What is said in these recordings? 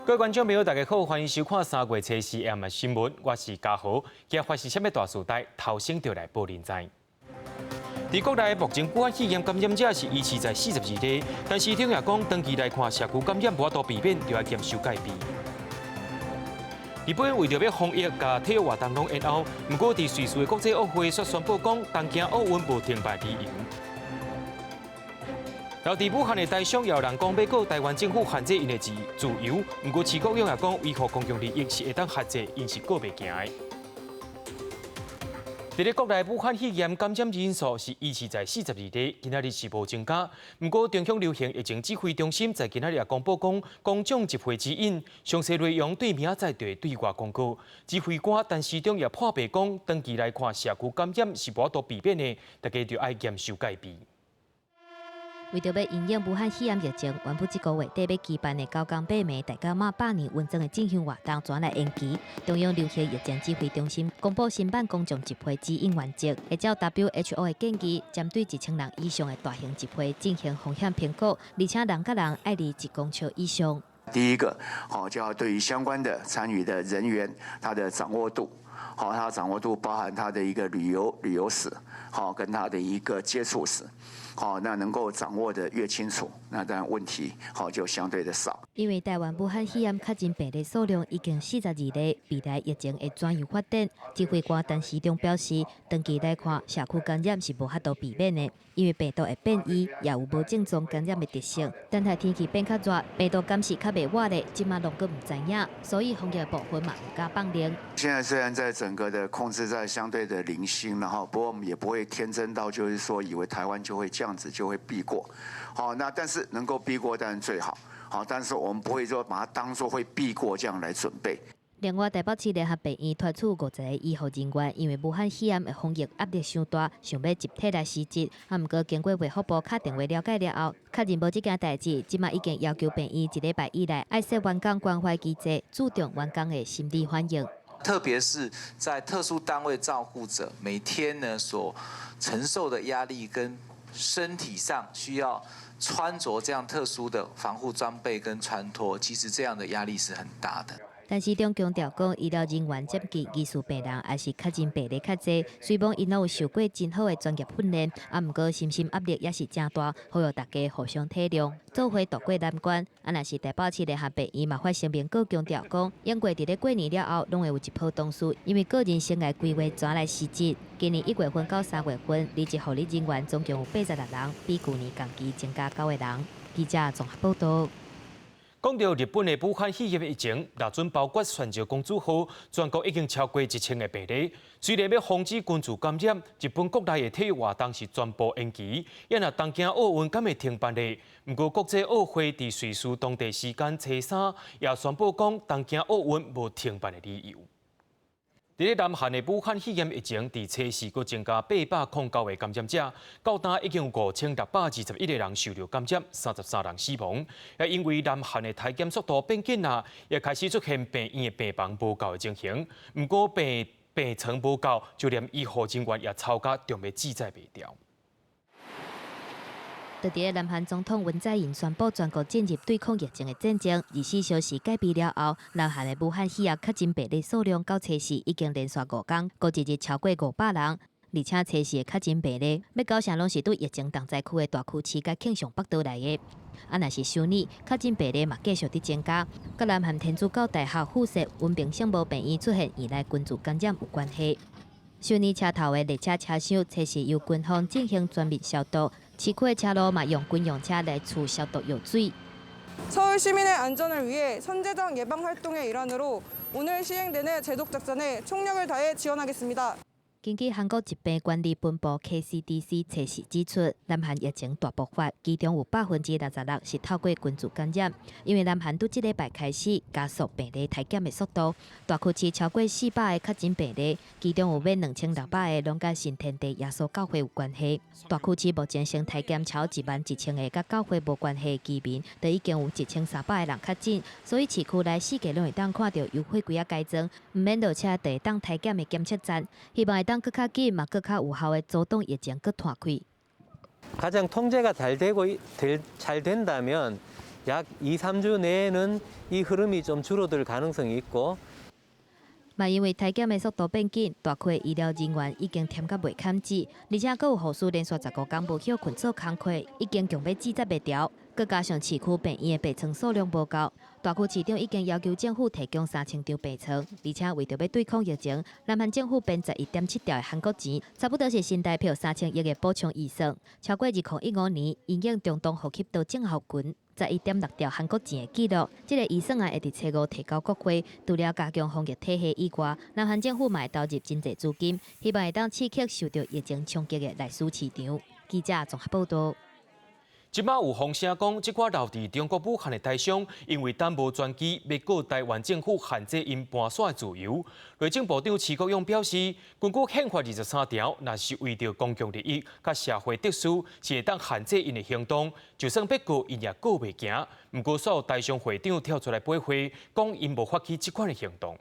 各位观众朋友，大家好，欢迎收看3月初4 AM 的新闻，我是嘉豪。今日发生什么大事代，头先就来报您知。在国内目前武汉肺炎感染者是维持在42例，但市长也讲，长期来看社区感染无法度避免，就要严守戒备。日本为着要防疫，甲体育活动拢延后，不过在瑞士的国际奥会却宣布讲，东京奥运无停办理由。然后，在武汉的台商也有人讲，要告台湾政府限制因的自由。不过，市国勇也讲，维护公共利益是会当限制，因是告袂行的。在咧国内武汉肺炎感染人数是维持在42例，今仔日是无增加。不过，中央流行疫情指挥中心在今仔日也公布讲，公众集会指引详细内容对明仔载就会对外公告。指挥官但市长也破白讲，长期来看社区感染是无法度避免的，大家就要严守戒备。为着要因应武汉肺炎疫情，原本这个月底要举办的高岗北美大甲马百年文章的进行活动转来延期。中央流行疫情指挥中心公布新版公众集会指引原则，会照 WHO 的建议，针对1000人以上的大型集会进行风险评估，而且人甲人爱离1公尺以上。第一个，就要对于相关的参与的人员，他的掌握度。他的掌握度包含他的一个旅游史，跟他的一个接触史，那能够掌握的越清楚，那当然问题就相对的少。因为台湾武汉肺炎确诊病例数量已经42例，未来疫情会怎样发展？指挥官陈时中表示，长期来看，社区感染是无法度避免的，因为病毒会变异，也有无症状感染的特性。等待天气变较热，病毒敢是较袂活的，即马拢阁唔知影，所以防疫部分嘛唔敢放零。现在虽然在整个的控制在相对的零星，不过我们也不会天真到就是说以为台湾就会这样子就会避过，那但是能够避过当然最好，但是我们不会说把它当作会避过这样来准备。另外，台北市联合病院脱出51个医护人员，因为武汉肺炎的防疫压力伤大，想要集体来辞职。不过经过卫福部敲电话了解了后，确认无这件代志，即马已经要求病院1礼拜以内爱设员工关怀机制，注重员工的心理反应。特别是在特殊单位照顾者每天呢所承受的压力跟身体上需要穿着这样特殊的防护装备跟穿脱，其实这样的压力是很大的。但市长强调讲，医疗人员接见疑似病人，也是确诊病例较侪。虽然因有受过真好的专业训练，不过心压力也是真大，呼吁大家互相体谅，做伙渡过难关。若是台北市联合病院嘛发声明，更强调讲，永过伫咧过年了后，拢会有一波同事，因为个人生涯规划转来辞职。今年1月份到3月份，离职护理人员总共有86人，比去年同期增加9个人。记者综合报道。讲到日本的武汉肺炎疫情，那阵包括泉州公主号，全国已经超过1000个病例。虽然要防止群聚感染，日本国内的体育活动是全部延期，也那东京奥运敢会停办呢？不过国际奥会在瑞士当地时间初3也宣布讲，东京奥运无停办的理由。伫咧南韩的武汉肺炎疫情，伫初4佫增加809个感染者，到今已经有5621个人受到感染，33人死亡。也因为南韩的体检速度变紧啊，也开始出现病院的病房无够的情形。不过病床无够，就连医护人员也吵甲中要记载袂掉。就伫南韩总统文在寅宣布全国进入对抗疫情的战争，24小时改变了后，南韩的武汉肺炎确诊病例数量到初4已经连续5天，过一日超过500人，而且初4的确诊病例，要到啥拢是对疫情重灾区的大区市甲庆尚北道来的。若是首尔确诊病例嘛继续伫增加，甲南韩天主教大学附设文平圣母病院出现依赖群聚感染有关系。首尔车头的列车车厢初4由军方进行全面消毒。市区的车路嘛用军用车来除消毒药水。 서울 시민의 안전을 위해 선제적 예방 활동의 일환으로 오늘 시행되는 제독 작전에 총력을 다해 지원하겠습니다. 根据韩国疾病管理本部 KCDC 测试指出，南韩疫情大爆发，其中有66%是透过群聚感染。因为南韩从这礼拜开始加速病例体检的速度，大区市超过400个确诊病例，其中有约2600个拢甲新天地耶稣教会有关系。大区市目前先体检超11000个甲教会无关系的居民，就已经有1300个人确诊，所以市区内4界拢会当看到优惠规啊改装，唔免落车就会当体检的检测站，希望会当更较紧嘛，更较有效的阻挡疫情更拓开。 가장 통제가 잘 된다면 약 2, 3주 내에는 이 흐름이 좀 줄어들 가능성이 있고.嘛，因为体检的速度变紧，大块医疗人员已经添甲袂堪止，而且阁有护士连续15天无休困做工课，已经强要指责袂调。佮加上市区病院的病床数量无够，大区市长已经要求政府提供3000张病床，而且为着要对抗疫情，南韩政府编11.7兆的韩国钱，差不多是新台币3000亿的补充预算，超过2015年因应中东呼吸道症候群。11.6兆韩国钱的记录，这个预算案会伫初5提交国会。除了加强防疫体系以外，南韩政府嘛会投入真侪资金，希望会当刺激受到疫情冲击的内需市场。记者综合报道。即马有风声讲，即寡留伫中国武汉的台商，因为等无专机，要告台湾政府限制因搬徙自由。内政部长徐国勇表示，根据宪法23条，若是为着公共利益、甲社会特殊，是会当限制因的行动。就算要告，因也告袂行。毋过，所有台商会长跳出来驳回，讲因无发起即款的行动。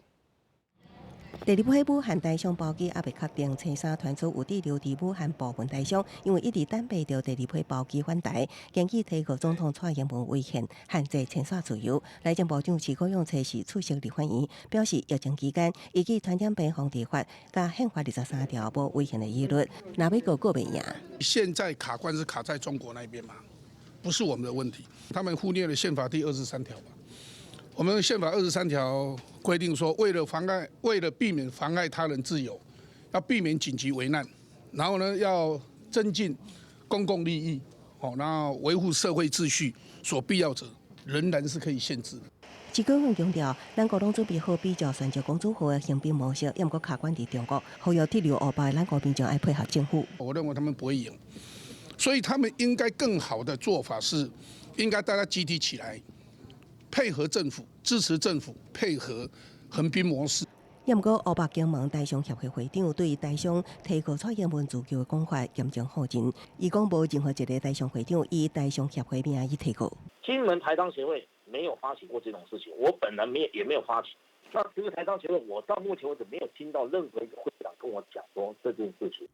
第二批武汉台商包机还未确定，初三传出有滞留伫武汉部分台商，因为一直等待着第二批包机返台，建议提告总统蔡英文违宪，限制迁徙自由。内政部长徐国勇初时出席立法院，表示疫情期间依据传染病防治法加宪法23条无违宪的议律，若要告袂赢。现在卡关是卡在中国那边嘛，不是我们的问题，他们忽略了宪法第23条吧。我们宪法23条规定说，为了避免妨碍他人自由，要避免紧急危难，然后呢要增进公共利益，然后维护社会秩序所必要者，仍然是可以限制的。徐国勇强调，咱国拢准备好比照选择公主号的行兵模式，也毋过卡关伫中国，呼吁滞留欧巴，咱国民众爱配合政府。我认为他们不会赢，所以他们应该更好的做法是，应该大家集体起来。配合政府，支持政府，配合横滨模式。也毋过，欧巴经盟台商协会会长对台商提告蔡英文自救的讲法严重否认。伊讲无任何一个台商会长以台商协会名义提告。金门台商协会没有发起过这种事情，我本人也没有发起。那这个台商协会，我到目前为止没有听到任何一个会长跟我讲说这件事情。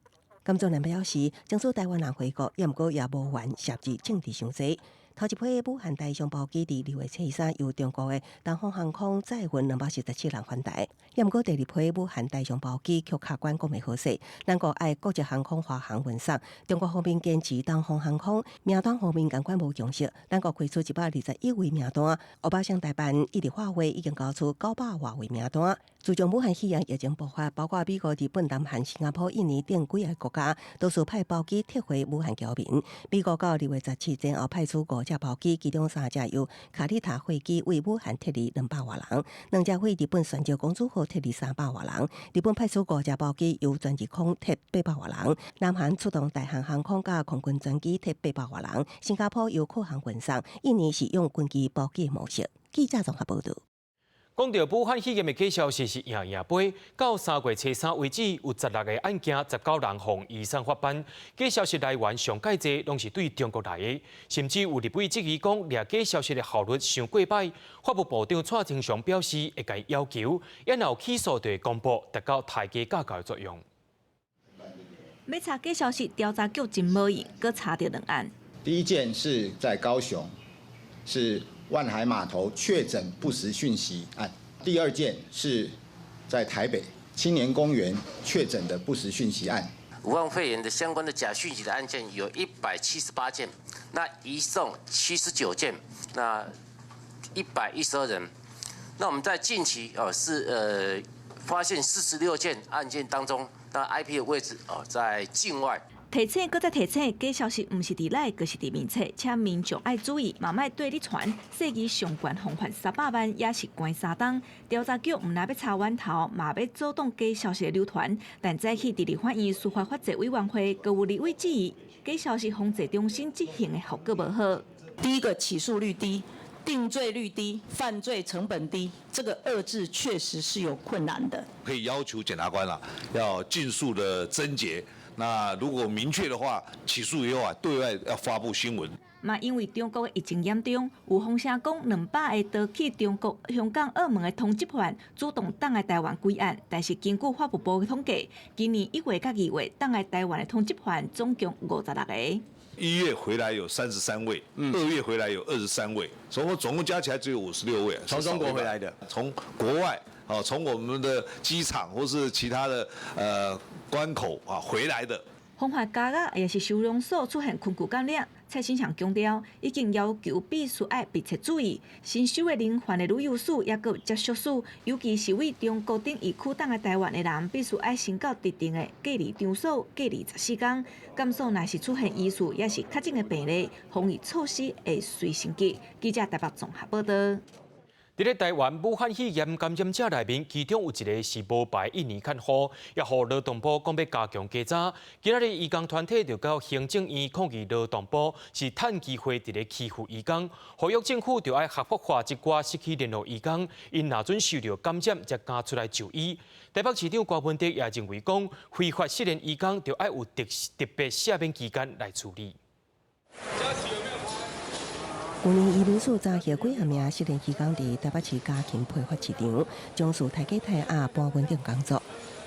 甘总南表示，争取台湾人回国，也毋过也无缘涉及政治伤势。头一批武汉台商包机伫2月23由中国的东方航空载运217人返台，也毋过第二批武汉台商包机却卡关讲袂好势，咱国爱国际航空华航运送，中国方面坚持东方航空名单方面监管无强势，咱国开出121位名单，欧巴向台办一直化会已经交出900多位名单。自从武汉肺炎疫情爆发，包括美国、日本、南韩、新加坡、印尼等几个国家，都是派包机撤回武汉侨民。美国到2月17前后派出5架包机，其中3架由卡利塔飞机为武汉撤离200多人，2架为日本选择公主号撤离300多人。日本派出5架包机由专机空撤800多人，南韩出动大韩航空甲空军专机撤800多人，新加坡由客航运送，印尼是用军机包机模式。记者综合报道。讲到武汉肺炎的假消息是赢飞，到3月初3为止，有16个案件，19人向医生发办。假消息来源上介济拢是对中国来的，甚至有立委质疑讲，掠假消息的效率伤过歹。法务部长蔡清祥表示，会甲要求，然后起诉就会公布，达到抬价价格的作用。要查假消息，调查局真无用，搁查到2案。第一件是在高雄，是万海码头确诊不实讯息案；第二件是在台北青年公园确诊的不实讯息案。武汉肺炎的相关的假讯息的案件有178件，那移送79件，那112人。那我们在近期发现46件案件当中，那 IP 的位置在境外。提醒，搁再提醒，假消息毋是伫内，就是伫面册，请民众爱注意，嘛莫对你传。涉及上悬罚款300万，也是关3档。调查局毋但要查源头，嘛要阻挡假消息的流传。但早起伫立法院司法法制委员会，各有立委质疑，假消息防治中心执行的效果无好。第一个起诉率低。定罪率低，犯罪成本低，这个遏制确实是有困难的。可以要求检察官要尽速的侦结。那如果明确的话，起诉以后对外要发布新闻。嘛，因为中国的疫情严重，有风声讲200个逃去中国、香港、澳门的通缉犯主动挡来台湾归案，但是根据法务部的统计，今年1月到2月挡来台湾的通缉犯总共56个。1月回来有33位，2月回来有23位，所以我总共加起来只有56位。从中国回来的，从国外从我们的机场或是其他的关口回来的。风化家啊，也是收容所出现昆曲感染。蔡新强强调，已经要求必须要密切注意新收的人犯的旅游史，也有接触史，尤其是为中国等疫区等的台湾的人，必须要先到特定的隔离场所隔离14天。感受若是出现疑似也是确诊的病例，防疫措施会随升级。记者台北综合报道。伫台湾武汉肺炎感染者内面，其中有一个是无牌1年看护，也互劳动部讲要加强查查。今仔日义工团体就到行政院抗议劳动部是趁机会伫咧欺负义工，呼吁政府就要合法化一寡失去联络义工，因若准受到感染才敢出来就医。台北市长高文哲也认为讲，非法失联义工就要有特别赦免期间来处理。去年移民署查获几十名失联移工伫台北市家禽批发市场，将事抬价抬压搬稳定工作。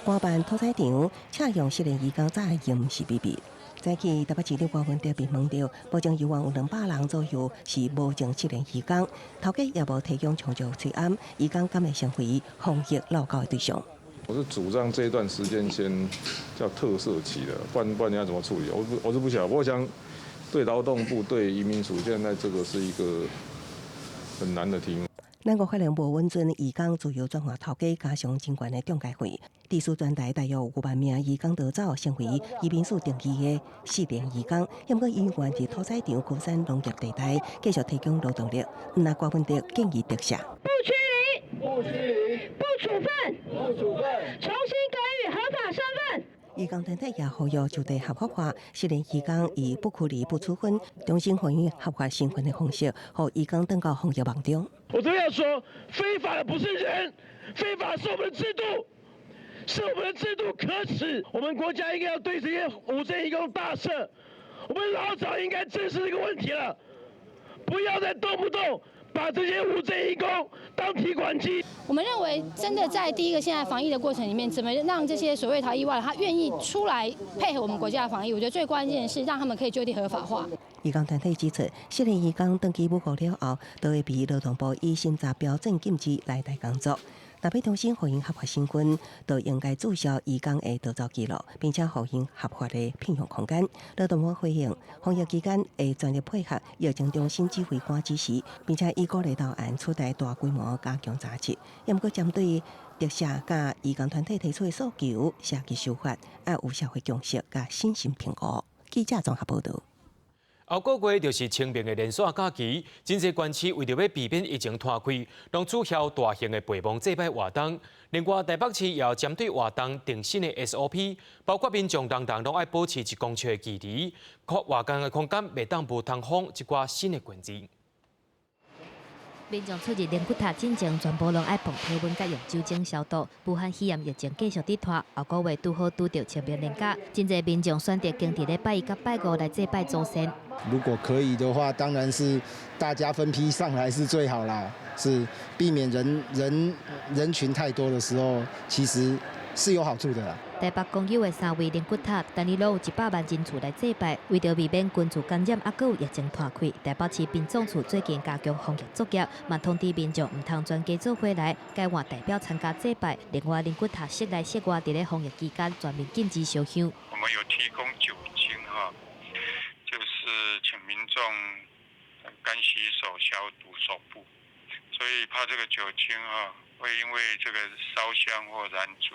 官办屠宰场采用失联移工早验是秘密。早起台北市长高文哲被问到，保证有有200人左右是无证失联移工，头家也无提供充足催安，移工敢会成为防疫漏告的对象。我是主张这一段时间先叫特赦期的，不然你要怎么处理？我是不晓得，我想。对劳动部、对移民署，现在这个是一个很难的题目。咱国发现无稳准移工自由转换头家加上监管的中介费，地区全台大约5万名移工逃走，成为移民署定义的失联移工。不过，医院伫屠宰场、高山农业地带继续提供劳动力。那高文哲建议特赦。不驱离，不处分，重新给予合法身份。移工团体也呼吁就地合法化失联移工，以不驱离、不处分、重新还予合法身份的方式，让移工登到防疫网中。我这样说，非法的不是人，非法是我们的制度，是我们的制度可耻。我们国家应该要对这些无证移工大赦，我们老早应该正视这个问题了，不要再动不动把这些无证移工当提款机。我们认为，真的在第一个现在防疫的过程里面，怎么让这些所谓逃逸外劳他愿意出来配合我们国家的防疫？我觉得最关键的是让他们可以就地合法化。移工团体指出，失联移工登记无效了后，都会被劳动部以审查标准禁止来台工作。若要重新获因合法身份，就应该注销移工的逃走记录，并且获因合法的聘用空间。劳动部回应，防疫期间会全力配合疫情中心指挥官指示，并且以鼓励投案出台大规模加强查缉。也不过针对特赦甲移工团体提出的诉求，涉及修法，要有社会共识甲信心评估。记者综合报道。后个月就是清明的连续假期，真侪县市为着要避免疫情拖开，拢取消大型的陪忙祭拜活动。另外，台北市也要针对活动定新的 SOP， 包括民众人人拢爱保持1公尺的距离，活动的空间袂当无通风一寡新的管制。民众出入灵骨塔进前，全部拢爱碰体温，甲用酒精消毒。武汉肺炎疫情继续伫拖，后个月拄好拄到清明连假，真侪民众选择经伫咧拜1甲拜5来祭拜祖先。如果可以的话，当然是大家分批上来是最好啦，是避免人群太多的时候，其实是有好处的啦。台北公有的3位灵骨塔，单日拢有100万人次来祭拜，为着避免群聚感染，还有疫情拖开，台北市殡葬处最近加强防疫作业，嘛通知民众唔通全家做伙来，改换代表参加祭拜。另外，灵骨塔室内室外，伫咧防疫期间全面禁止烧香。我们有提供酒精就是请民众干洗手、消毒手部，所以怕这个酒精会因为这个烧香或燃煮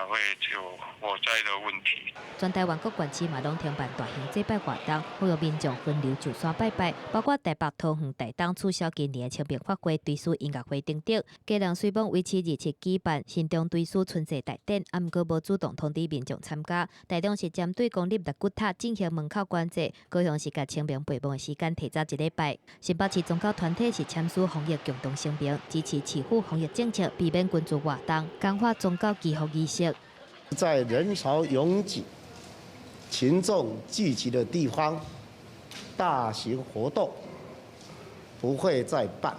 会有火灾的问题。全台湾各县市嘛拢停办大型祭拜活动，呼吁民众分流就山拜拜，包括台北桃园大东取消今年的清明法会对书音乐会等等。嘉良虽然维持日期举办新中对书春节大典，毋过无主动通知民众参加。台中是针对公立灵骨塔进行门口管制，高雄是甲清明陪忙的时间提早1礼拜。新北市宗教团体是签署防疫共同声明，支持市府防疫政策，避免群聚活动，强化宗教祈福仪式。在人潮拥挤、群众聚集的地方，大型活动不会再办，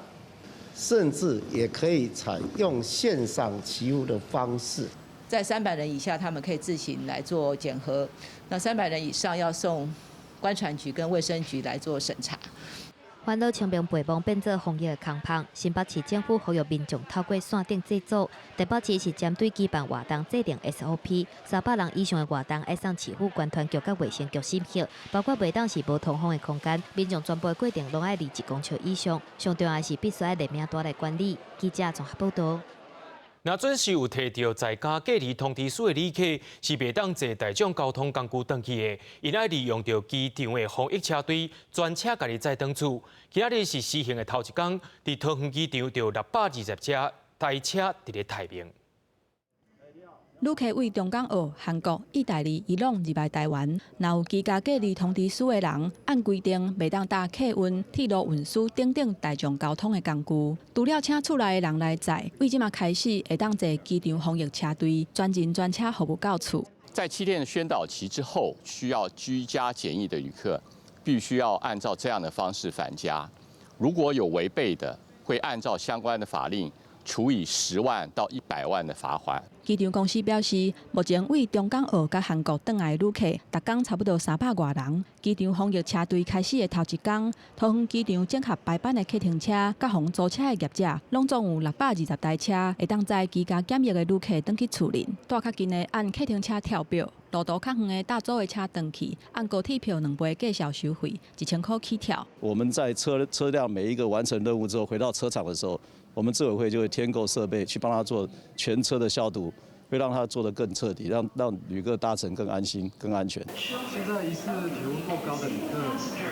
甚至也可以采用线上祈福的方式。在300人以下，他们可以自行来做检核；那300人以上要送观传局跟卫生局来做审查。烦恼清明陪忙变做防疫的空棒，新北市政府呼吁民众透过线顶制作。台北市是针对举办活动制定 SOP，300人以上的活动要送市府关团局甲卫生局审核，包括袂当是无通风的空间，民众全部的过程拢爱离1公尺以上。上重要的是必须要连名单来管理。记者综合报道。那准是有摕到在家隔离通知书的旅客，是袂当坐大众交通工具登去的，因爱利用到机场的防疫车队专车家己载登厝。今日是施行的头一天，伫桃园机场就620架台车伫咧台面。旅客为中港澳、韩国、意大利、伊朗入来台湾，若有居家隔离通知书的人，按规定袂当搭客运、铁路运输等等大众交通的工具。除了请厝内的人来载，为即马开始会当坐机场防疫车队专人专车服务到厝。在7天的宣导期之后，需要居家检疫的旅客，必须要按照这样的方式返家。如果有违背的，会按照相关的法令处以10万到100万的罚款。机场公司表示，目前为中港澳甲韩国返来的旅客，每天差不多300多人。机场防疫车队开始的头一天，桃园机场整合排班的客停车、甲防租车的业者，拢总有620台车，会当载居家检疫的旅客返去厝邻。大较近的按客停车跳表，路途较远的大洲的车返去，按高铁票2倍计小收费，1000块起跳。我们在车辆每一个完成任务之后，回到车厂的时候，我们自委会就会添购设备去帮他做全车的消毒，会让他做得更彻底，让旅客搭乘更安心、更安全。现在疑似体温过高的旅客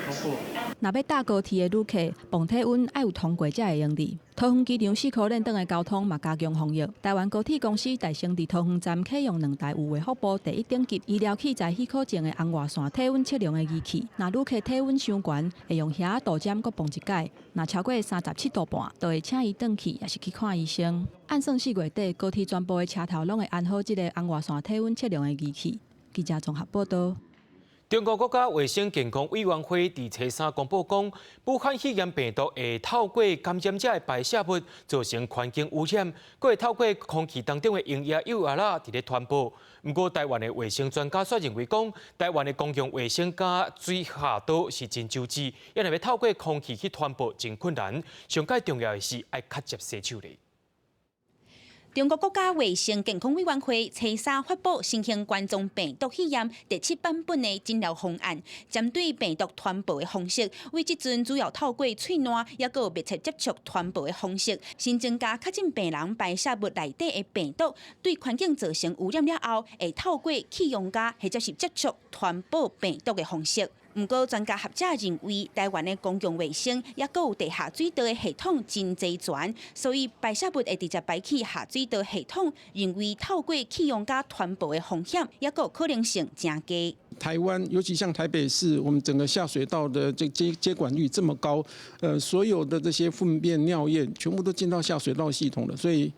通过。若要搭高铁的旅客，磅体温要有通过才会用哩。桃园机场4颗链等的交通嘛加强防疫。台湾高铁公司大兴伫桃园站启用2台有为服务第1等级医疗器材许可证的红外线体温测量的仪器。若旅客体温伤悬，会用遐度针搁磅一解。若超过37度半，就会请伊转去，也是去看医生。按算4月底，高铁全部的车头拢会安好这个红外线体温测量的仪器。记者综合报道。中国国家卫生健康委员会伫初3公布讲，武汉肺炎病毒会透过感染者的排泄物造成环境污染，佫会透过空气当中的溶液、幼儿啦伫咧传播。不过，台湾的卫生专家却认为讲，台湾的公共卫生甲水下道是真周知，因为要透过空气去传播真困难。上界重要的是爱较接洗手咧。中国国家卫生健康委员会初3发布新型冠状病毒肺炎第7版本的诊疗方案，针对病毒传播的方式，为即阵主要透过喙烂，也有密切接触传播的方式，新增加确诊病人排泄物内底的病毒对环境造成污染了后，会透过气溶胶或者是接触传播病毒的方式。不过，专家学者认为，台湾的公共卫生也有地下水道的系统真齐全，所以排泄物会直接排去下水道系统，认为透过气溶胶传播的风险也有可能性真低。台湾，尤其像台北市，我们整个下水道的这接管率这么高，所有的这些粪便、尿液全部都进到下水道系统了，所以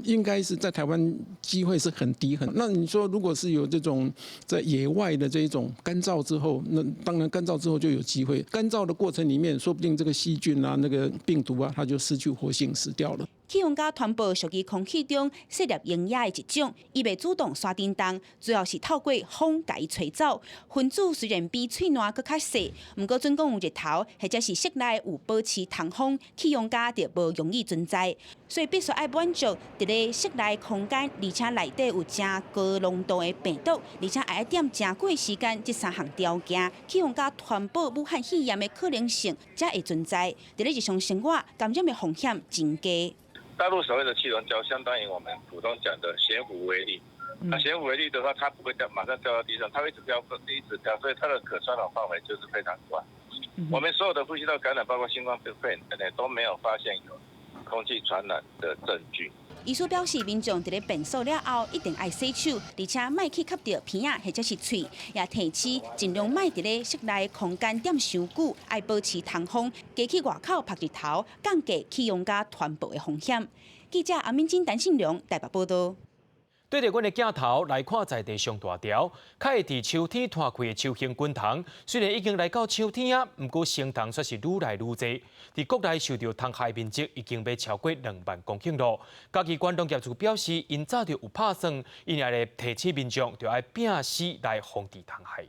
应该是在台湾机会是很低很。那你说，如果是有这种在野外的这一种干燥之后，那当然干燥之后就有机会。干燥的过程里面，说不定这个细菌啊、那个病毒啊，它就失去活性，死掉了。气溶胶传播属于空气中细粒溶液的一种，伊袂主动刷振动，主要是透过风甲伊吹走。分子虽然比喙烂搁较细，不过准讲有日头或者是室内有保持通风，气溶胶就无容易存在。所以必须要满足伫咧室内空间，而且内底有真高浓度的病毒，而且还要点真久的时间，这3项条件，气溶胶传播武汉肺炎的可能性才会存在。伫咧日常生活感染的风险真低。大陆所谓的气溶胶，相当于我们普通讲的悬浮微粒。那悬浮微粒的话，它不会马上掉到地上，它会一直掉，所以它的可传导范围就是非常广。我们所有的呼吸道感染，包括新冠肺炎等等，都没有发现有空气传染的证据。医师表示，民众伫咧便所了后，一定爱洗手，而且莫去吸到鼻仔或者是喙，也提醒尽量莫伫咧室内空间点伤久，爱保持通风，加去外口晒日头，降低气溶胶传播的风险。记者阿敏金、陈信良台北报道。对着阮的镜头来看在地上大条，较会伫秋天摊开的秋兴滚塘，虽然已经来到秋天啊，不过生塘却是愈来愈多。伫国内受到虫害面积已经要超过2万公顷咯。家己关东业主表示，因早就有打算，因来提醒民众就要摒死来防治虫害。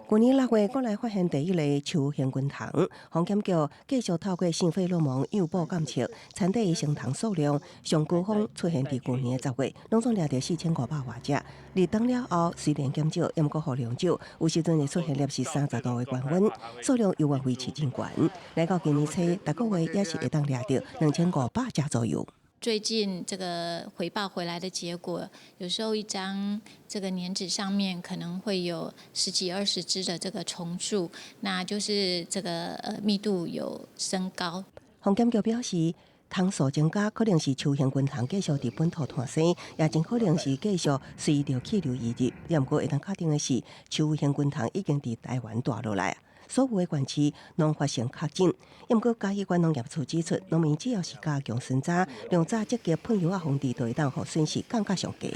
去年6月，国内发现第一例秋兴滚塘，防检局继续透过新费洛蒙诱捕监测，产地生塘数量上高峰出现伫去年10月，拢总掠到4500多只。入冬了后，虽然减少，也毋过数量少，有时阵会出现摄氏30度的高温，数量又往维持真悬。来到今年初，逐个月也是会当掠到2500只左右。 最近这个回报回来的结果，有时候一张这个粘纸上面可能会有10几20只的这个虫蛀，那就是这个密度有升高。防检局表示，塘数增加可能是秋兴滚塘继续伫本土诞生，也真可能是继续随着气流移入。也毋过会当确定的是，秋兴滚塘已经伫台湾大落来。 所有的县市拢发生确诊，也毋过嘉义县农业处指出，农民只要是加强巡查，量早积极喷药啊防治，就会当互损失降较上低。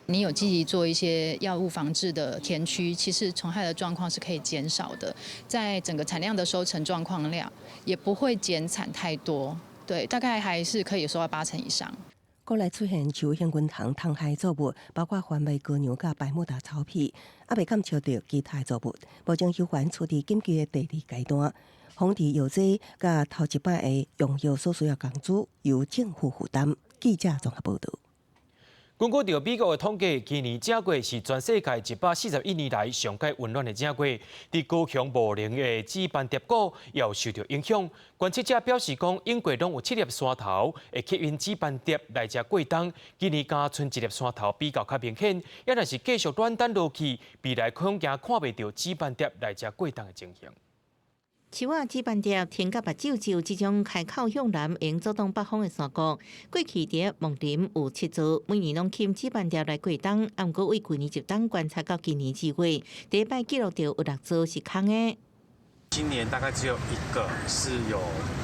你有积极做一些药物防治的田区，其实虫害的状况是可以减少的，在整个产量的收成状况量也不会减产太多，对，大概还是可以收到80%以上。 国内出现秋兴滚塘虫害作物，包括番麦高娘甲百慕达草皮，还未检测到其他作物。目前有关处理紧急的第2阶段，防治药剂甲头一摆的用药所需要工资由政府负担。记者综合报道。 根据着美国的统计，今年正月是全世界141年来上界温暖的正月。伫高雄茂林的纸板碟股也有受到影响。观测者表示讲，英国拢有7粒山头会吸引纸板碟来遮过冬，今年加剩1粒山头比较较明显。也若是继续暖冬落去，未来恐惊看袂到纸板碟来遮过冬的情形。 树仔纸板碟天甲目睭睭，即种开口向南，用阻挡北风的山谷。过去伫茂林有7座，每年拢捡纸板碟来过冬。啊，毋过为去年1冬观察到今年2月，第一摆记录到有6座是空的。今年大概只有1个是有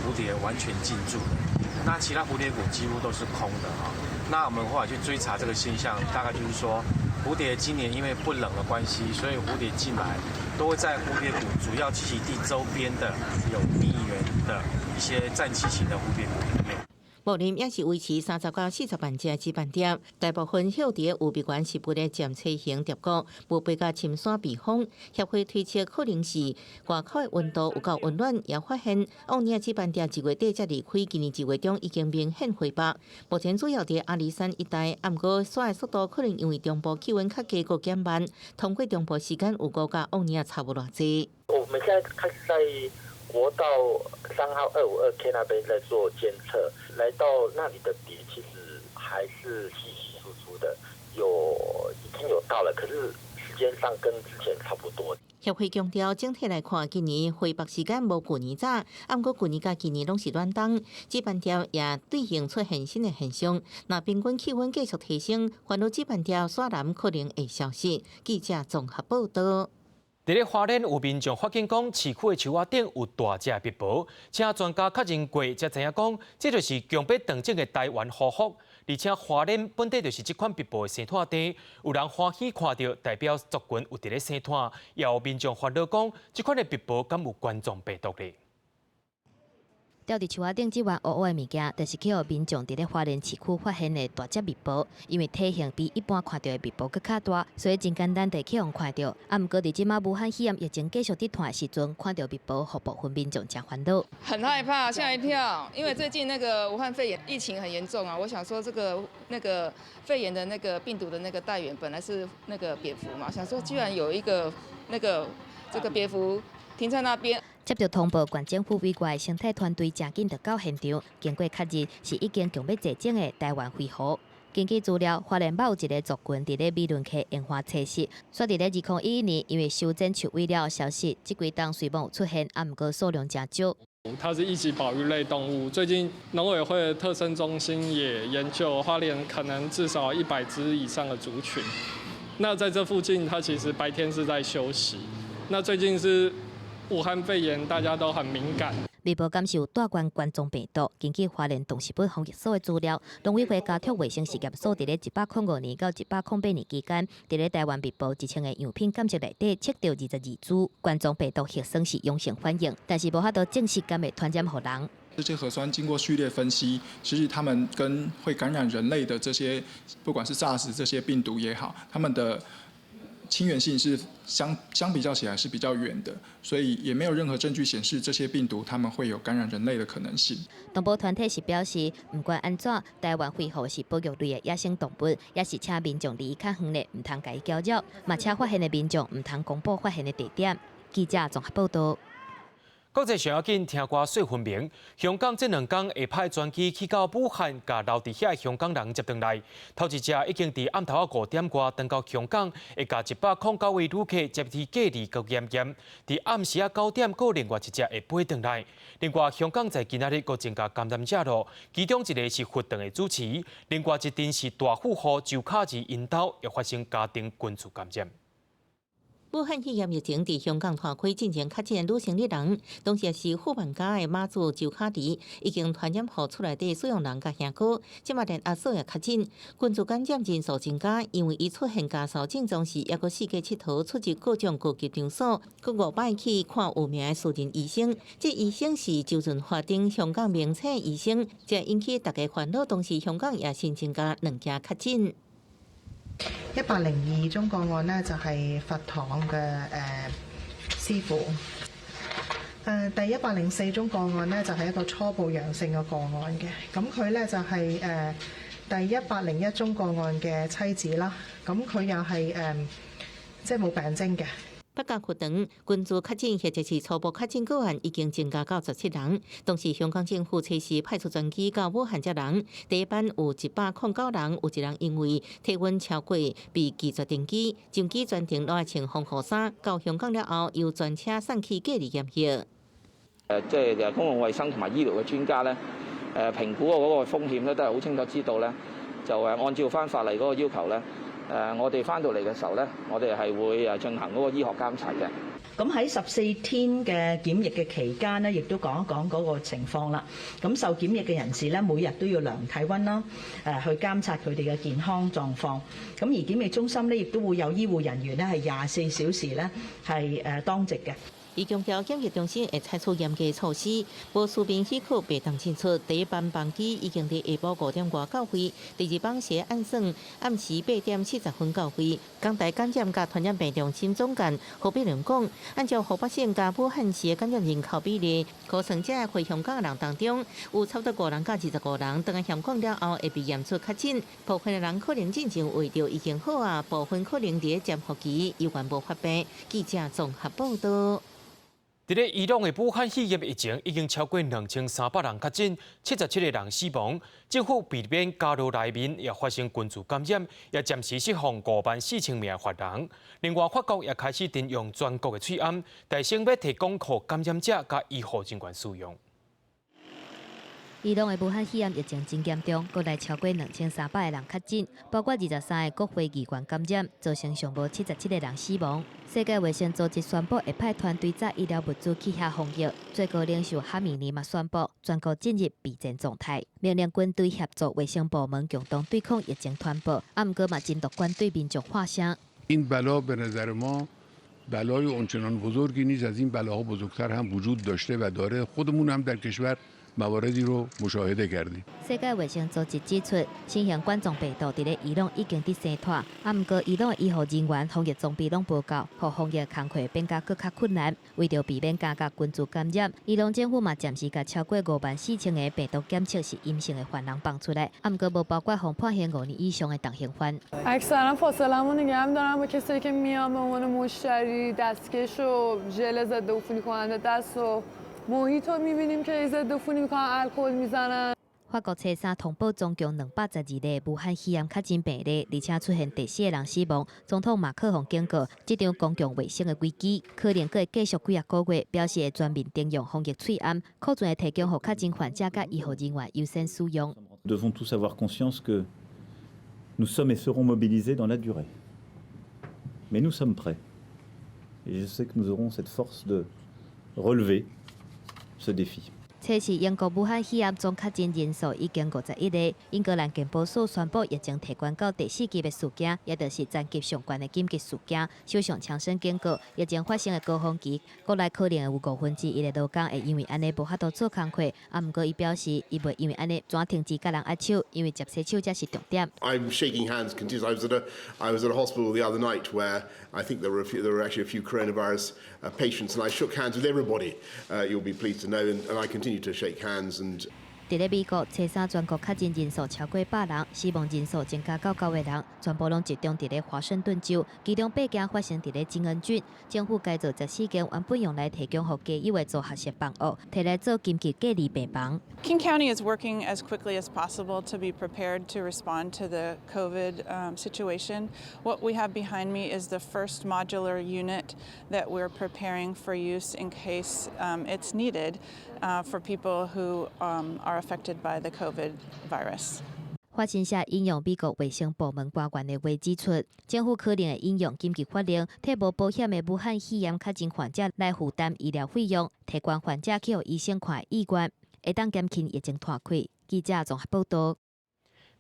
蝴蝶完全进驻的，那其他蝴蝶谷几乎都是空的哈。那我们后来去追查这个现象，大概就是说，蝴蝶今年因为不冷的关系，所以蝴蝶进来都会在蝴蝶谷主要栖息地周边的有蜜源的一些暂栖型的蝴蝶谷里面。 茂林也是维持30到40万只纸板碟，大部分休伫有闭园是为了检测型碟股，无被甲深山避风。协会推测可能是外口的温度有够温暖，也发现往年纸板碟1月底才离开，今年1月中已经明显回北。目前主要伫阿里山一带，啊，毋过刷的速度可能因为中部气温较低，个减慢，通过中部时间有够甲往年差不多济。我们现在开始在 国道3号252K 那边在做监测，来到那里的蝶其实还是稀稀疏疏的，已经有到了，可是时间上跟之前差不多。协会强调，整体来看，今年回北时间无去年早，啊，毋过去年甲今年拢是暖冬，纸板碟也对应出现新的现象。那平均气温继续提升，烦恼纸板碟刷南可能会消失。记者综合报道。 伫咧花莲有民众发现讲，市区的树仔顶有大只壁薄，请专家确认过，才知影讲，这就是强迫长种的台湾胡福。而且花莲本地就是这款壁薄的生炭地，有人欢喜看到，代表族群有伫咧生炭，也有民众烦恼讲，这款的壁薄敢有冠状病毒咧？ 吊伫树仔顶即款乌乌的物件，就是去互民众伫咧花莲市区发现的大只蜜蜂，因为体型比一般看到的蜜蜂更较大，所以真简单地去互看到。啊，毋过伫即马武汉肺炎疫情继续伫传的时阵，看到蜜蜂，互部分民众真烦恼。很害怕，吓一跳，因为最近那个武汉肺炎疫情很严重啊。我想说，这个肺炎的那个病毒的那个带源本来是那个蝙蝠嘛，想说居然有一个这个蝙蝠停在那边。 接到通报，县政府委外生态团队真紧就到现场，经过确认是已经强要坐种的台湾灰狐。根据资料，花莲某一个族群伫咧美仑溪樱花测试，说伫咧2011年因为修剪树尾了消息，这几档虽然有出现，啊，毋过数量真少。它是一级保育类动物，最近农委会的特生中心也研究花莲可能至少100只以上的族群。那在这附近，它其实白天是在休息。那最近是 武汉肺炎，大家都很敏感。微博感受大冠冠状病毒。根据花莲动食品防疫所的资料，农委会家畜卫生实验所伫咧105年到108年期间，伫咧台湾微博1000个样品检测内底测到22组冠状病毒核酸是阳性反应，但是无法度证实敢会传染予人。这些核酸经过序列分析，其实它们跟会感染人类的这些，不管是 SARS 这些病毒也好，它们的亲缘性是相比较起来是比较远的，所以也没有任何证据显示这些病毒它们会有感染人类的可能性。动保团体是表示，不管安怎，台湾恢复是保育类的野生动物，也是请民众离较远的唔通甲伊搅扰，嘛请发现的民众唔通公布发现的地点。记者综合报道。国际上要紧听歌说分明，香港这2天下派专机去到武汉，甲留伫遐香港人接回来。头一只已经伫暗头5点外登到香港，会甲109位旅客接去隔离和检验。伫暗时9点，搁另外一只会飞回来。另外，香港在今仔日搁增加感染者咯，其中一个是活动的主持，另外一阵是大富豪周卡尔因兜又发生家庭群聚感染。武汉肺炎疫情伫香港传开进前确诊女性1人，当时是富万家的妈祖周卡迪，已经传染予厝内底使用人甲兄哥，即马连阿嫂也确诊，群聚感染人数增加，因为伊出现家嫂症状时，也搁四界佚佗，出入各种高级场所，佮5摆去看有名的私人医生。这医生是周润发等香港名称医生，这引起大家烦恼。同时，香港也新增加2件确诊。102宗個案呢，就係佛堂嘅師傅。第104宗個案呢，就係一個初步陽性嘅個案嘅。咁佢呢，就係第101宗個案嘅妻子啦。咁佢又係即係冇病徵嘅。北角活動群聚確診或者是初步確診個案已經增加到17人，同時香港政府隨時派出專機到武漢接人。第一班有109人，有1人因為體溫超過被拒絕登機，上機專程攞穿防護衫，到香港了後由專車送去隔離檢疫。即係公共衛生同埋醫療嘅專家咧，評估嗰個風險咧都係好清楚知道咧，就按照翻法例嗰個要求咧。我哋翻到嚟嘅時候咧，我哋係會進行嗰個醫學監察嘅。咁喺14天嘅檢疫嘅期間咧，亦都講一講嗰個情況啦。咁受檢疫嘅人士咧，每日都要量體温啦，去監察佢哋嘅健康狀況。咁而檢疫中心咧，亦都會有醫護人員咧係24小時咧係當值嘅。伊強調檢疫中心會採取嚴格措施，無書面許可袂當進出。第一班班機已經喺下晡5點外到位，第二班是按算暗時8點40分到位。港大感染甲傳染病中心總監何必良講，按照河北省甲武漢市嘅感染人口比例，可曾者回香港嘅人當中，有差不多5人到25人，等下香港了後會被驗出確診。部分嘅人可能進前為着已經好啊，部分可能喺潛伏期有關無發病。記者綜合報道。伫咧伊朗的武漢肺炎疫情已經超過2300人確診，77個人死亡。政府避免加入內面也發生群聚感染，也暫時釋放54000名發人。另外，法國也開始訂用全國的喙安，提醒要提供給感染者甲醫護人員使用。伊朗的武漢肺炎疫情真嚴重，國內超過2300個人確診，包括23個國會議員感染，造成上無77個人死亡。世界衛生組織宣布會派團隊載醫療物資去遐防疫。最高領袖哈米尼嘛宣布全國進入備戰狀態，命令軍隊協助衛生部門共同對抗疫情傳播。不過嘛，監督官對民眾發聲。این بلا به نظر ما بلای اونچنان بزرگی نیست، از این بلاها بزرگتر هم وجود داشته و داره. خودمون هم در کشور مواردی رو مشاهده کردیم. 世界衛生組織指出，新型冠狀病毒伫咧伊朗已經佇生脫，不過伊朗醫護人員防疫裝備攏無夠，互防疫工作變甲更較困難。為着避免加劇群聚感染，伊朗政府嘛暫時甲超過54000個病毒檢測是陰性的犯人放出來，不過無包括互判刑5年以上的當刑犯。اکثرا فاصله‌مو نگه دارم با کسایی که میان به عنوان مشتری دستکش و ژل ضد عفونی کننده دست و محیط رو می‌بینیم که ضد عفونی می‌کنن الکل می‌زنن。法國車三通報總共212個武漢肺炎確診病例，而且出現第4個人死亡。總統馬克宏警告，這場公共衛生的危機可能會繼續幾個月，表示會全面訂用防疫喙安，確盡會提供予確診患者甲醫護人員優先使用。Nous devons tous avoir conscience que nous sommes et serons mobilisés dans la durée. Mais nous sommes prêts. Et je sais que nous aurons cette force de relever ce défi。测试英国武汉肺炎总确诊人数已经51例。英格兰健保署宣布疫情提悬到第4级的事件，也就是战级相关的紧急事件。首相强生警告，疫情发生的高峰期，国内可能有1/5的劳工会因为安尼无法度做工课。不过，伊表示，伊袂因为安尼全停止甲人握手，因为接洗手才是重点。I'm shaking hands continuously. I was at a hospital the other night where I think there were actually a few coronavirus patients, and I shook hands with everybody. You'll be pleased to know, and I continue to shake hands and. 伫咧美国，初三全国确诊人数超过100人，死亡人数增加到9个人，全部拢集中伫咧华盛顿州，其中8件发生伫咧金恩郡。政府改造14间原本用来提供予家友的做学习房屋，摕来做紧急隔离病房。King County is working as quickly as possible to be prepared to respond to the COVID situation. What we have behind me is the first modular unit that we're preparing for use in case it's needed for people who are affected by the COVID virus. 发生下引用美国卫生部门官员的话指出，政府可能会引用紧急法令，替无保险的武汉肺炎确诊患者来负担医疗费用，提悬患者去予医生看意愿，会当减轻疫情拖开。记者综合报道。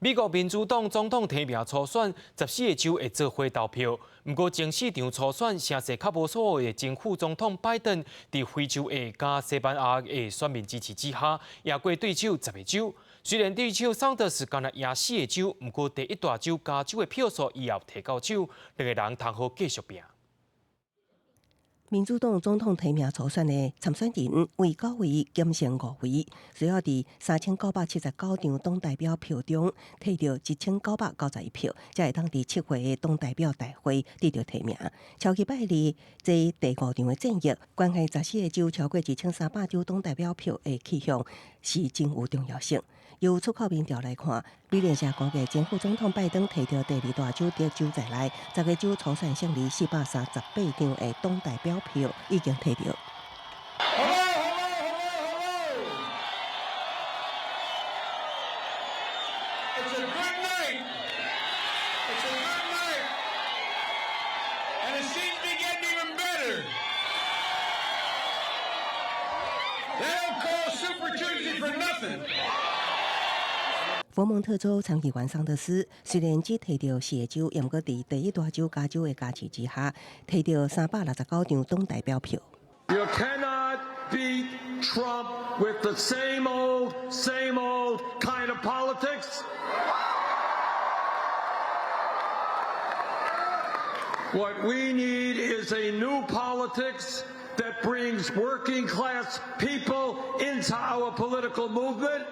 美国民主党总统提名初选14个州会做伙投票，不过前4场初选声势较无所谓的前副总统拜登，伫非洲裔加西班牙的选民支持之下，赢过对手10个州。虽然对手桑德斯干那赢4个州，不过第一大州加州的票数以后摕到手，2个人通好继续拼。民主党总统提名初选的参选人为9位减剩5位，随后伫3979张党代表票中摕到1991票，才会当伫7月的党代表大会得到提名。超级拜利在第5场的战役，关系14个州超过1300张党代表票的去向是真有重要性。由出口民调来看，美联社估计前副总统拜登摕到第2大州的州在内10个州初选胜利438张的党代表票已经摕到。佛蒙特州参议员桑德斯虽然只摕到4个州，也毋过伫第一大州加州的加持之下，摕到369张党代表票。You cannot beat Trump with the same old kind of politics. What we need is a new politics that brings working class people into our political movement.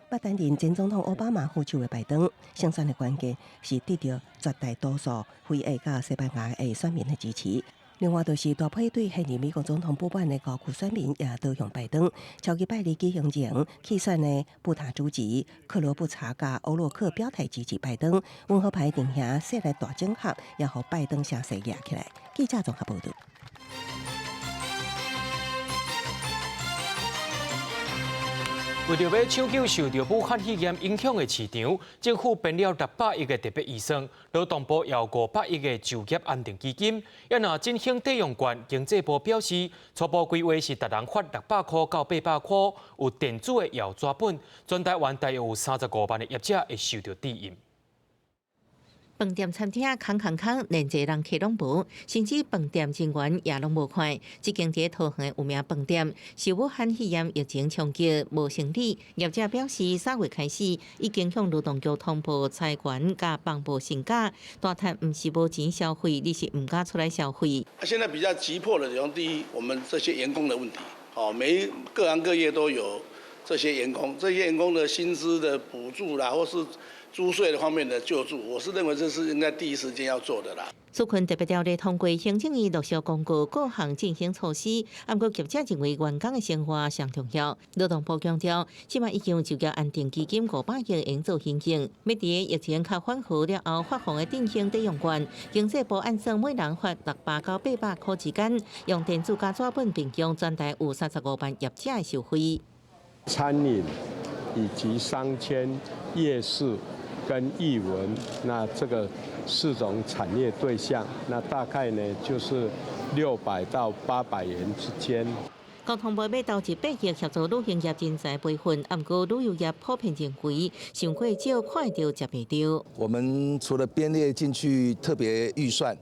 不担任前总统奥巴马副手的拜登，胜选的关键是得到绝大多数非裔甲西班牙裔选民的支持。另外，就是大批对现任美国总统不满的高区选民也投向拜登。超级拜利举行前弃选的布塔主席克罗布查甲欧洛克表态支持拜登，温和派定下设立大整合，也互拜登声势压起来。记者综合报道。为着要抢救受到武汉肺炎影响的市场，政府编了600亿的特别预算，劳动部要500亿的就业安定基金，也若振兴抵用券。经济部表示，初步规划是每人发600块到800块，有电子的摇纸本，全台湾大约有35万的业者会受到抵用。饭店餐厅空，连侪人客拢无，甚至饭店人员也拢无看。即间伫桃园有名饭店，受武汉肺炎疫情冲击，无生理。业者表示，3月开始已经向劳动局通报裁员甲帮补薪假，大谈毋是无钱消费，你是毋敢出来消费。现在比较急迫的，第一，我们这些员工的问题，各行各业都有这些员工的薪资的补助啦，或是租税的方面的救助，我是认为这是应该第一时间要做的啦。纾困特别条例通过，行政院陆续公告各项振兴措施。不过，业者认为员工的生活上重要。劳动部强调，即卖已经有就业安定基金500亿用作现金，要伫疫情较缓和了后发放的振兴抵用券。经济部按算每人发600到800块之间，用电子加纸本并用全台有35万业者的受惠。餐饮以及商圈、夜市跟艺文，那这个4种产业对象，那大概呢就是600到800元之间。交通部要投入8亿协助旅行业人才培训，不过旅游业普遍认为上过少，看到接袂到。我们除了编列进去特别预算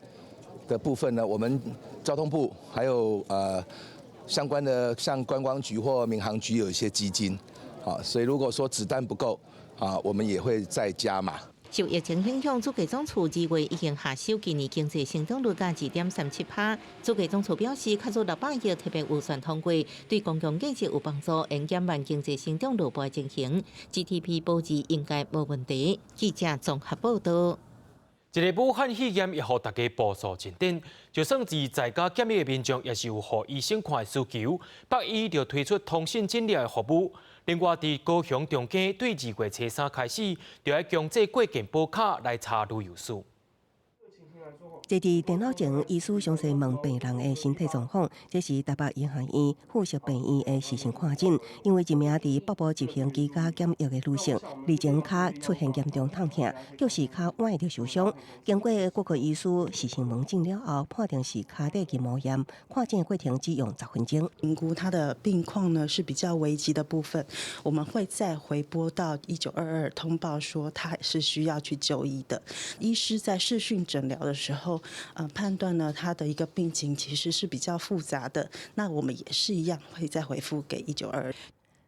的部分呢，我们交通部还有相关的像观光局或民航局有一些基金，所以如果说子弹不够我们也会再加码。受疫情影响，主计总处2月已经下修今年经济成长率加2.37%。主计总处表示，确实600亿特别预算通过，对公共建设有帮助，应减慢经济成长落败情形 ，GDP 保持应该无问题。记者综合报道。一个武汉肺炎，也互大家步速前进。就算是在家检疫的民众，也是有互医生看的需求。北医就推出通讯诊疗的服务。另外，伫高雄中间，对2月初3开始，就要强制过健保卡来查旅游史。坐伫电脑前，医师详细问病人的身体状况，这是台北医学院附属病院的实时看诊。因为一名伫北部执行居家检疫的女性，日前脚出现严重痛痛，就是脚腕着受伤。经过骨科医师实时问诊了后，判定是脚底筋膜炎。看诊的过程只用10分钟。评估他的病况呢是比较危急的部分，我们会再回拨到1922通报说他是需要去就医的。医师在视讯诊疗的时候，判断呢他的一个病情其实是比较复杂的，那我们也是一样会再回复给1922。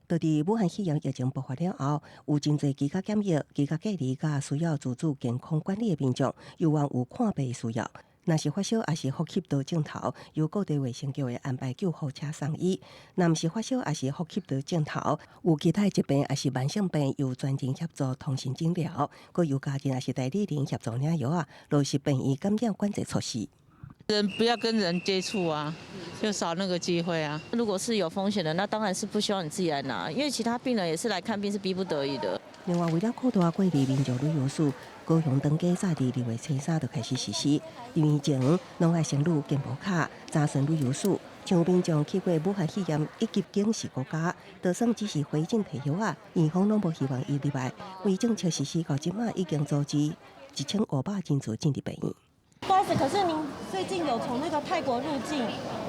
就伫武汉肺炎疫情爆发了后，有真侪居家检疫、居家隔离甲需要自主健康管理的民众，有望有看病需要。若是发烧，也是呼吸道症头，由各地卫生局会安排救护车送医；若毋是发烧，也是呼吸道症头，有其他疾病，也是慢性病，由专人协助通讯诊疗，佮由家人也是代理人协助领药啊，落实病院感染管制措施。人不要跟人接触啊，就少那个机会啊。如果是有风险的，那当然是不希望你自己来拿，因为其他病人也是来看病，是逼不得已的。另外，为了扩大各地民众旅游史，高雄登记早伫2月初3就开始实施。入园前，拢爱先录健保卡，查询旅游史。像有民众去过武汉肺炎以及警示国家，就算只是回诊退休啊，院方拢无希望伊入来。为政策实施到即马已经组织1500人次进入病院。不好意思，可是您最近有从那个泰国入境，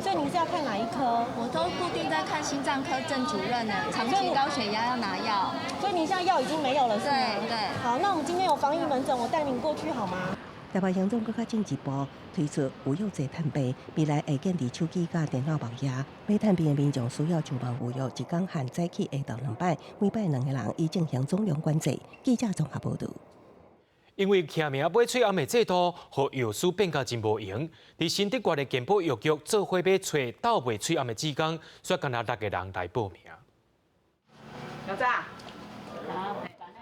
所以您是要看哪一科？我都固定在看心脏科郑主任呢，长期高血压要拿药。所以您现在药已经没有了，是吗？对。好，那我们今天有防疫门诊，我带您过去好吗？台北行政更较进一步推出无药剂探病，未来会建立手机甲电脑网页。要探病的民众需要上网无药，一天限早起下到2摆，每摆2个人，以进行总量管制。记者综合报道。因为签名买喙暗的制度，和药师变甲真无用。伫新德国的健保药局做伙买喙倒卖喙暗的志工，却干那6个人来报名。有在。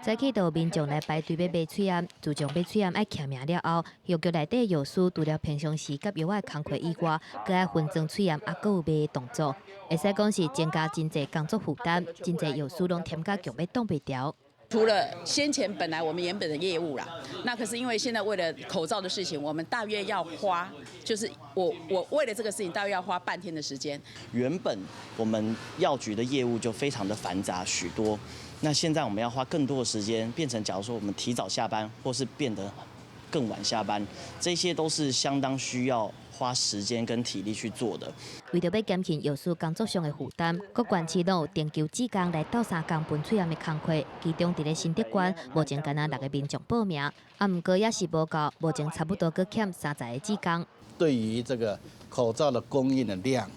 早起就有民众来排队要买喙暗，自从买喙暗爱签名了后，药局内底药师除了平常时甲药的工课以外，佮爱分装喙暗，还佮有卖的动作，会使讲是增加真侪工作负担，真侪药师拢添甲强要挡袂掉。除了先前本来我们原本的业务啦，那可是因为现在为了口罩的事情，我们大约要花，就是我为了这个事情大约要花半天的时间。原本我们药局的业务就非常的繁杂许多，那现在我们要花更多的时间，变成假如说我们提早下班，或是变得更晚下班，这些都是相当需要花时间跟体力去做的。为着要减轻药师工作上的负担，各县市拢有订购志工来斗3工分喙暗的工课。其中伫咧新德县，目前敢若6个民众报名，毋过也是无够，目前差不多佫欠30个志工。对于这个口罩的供应的量、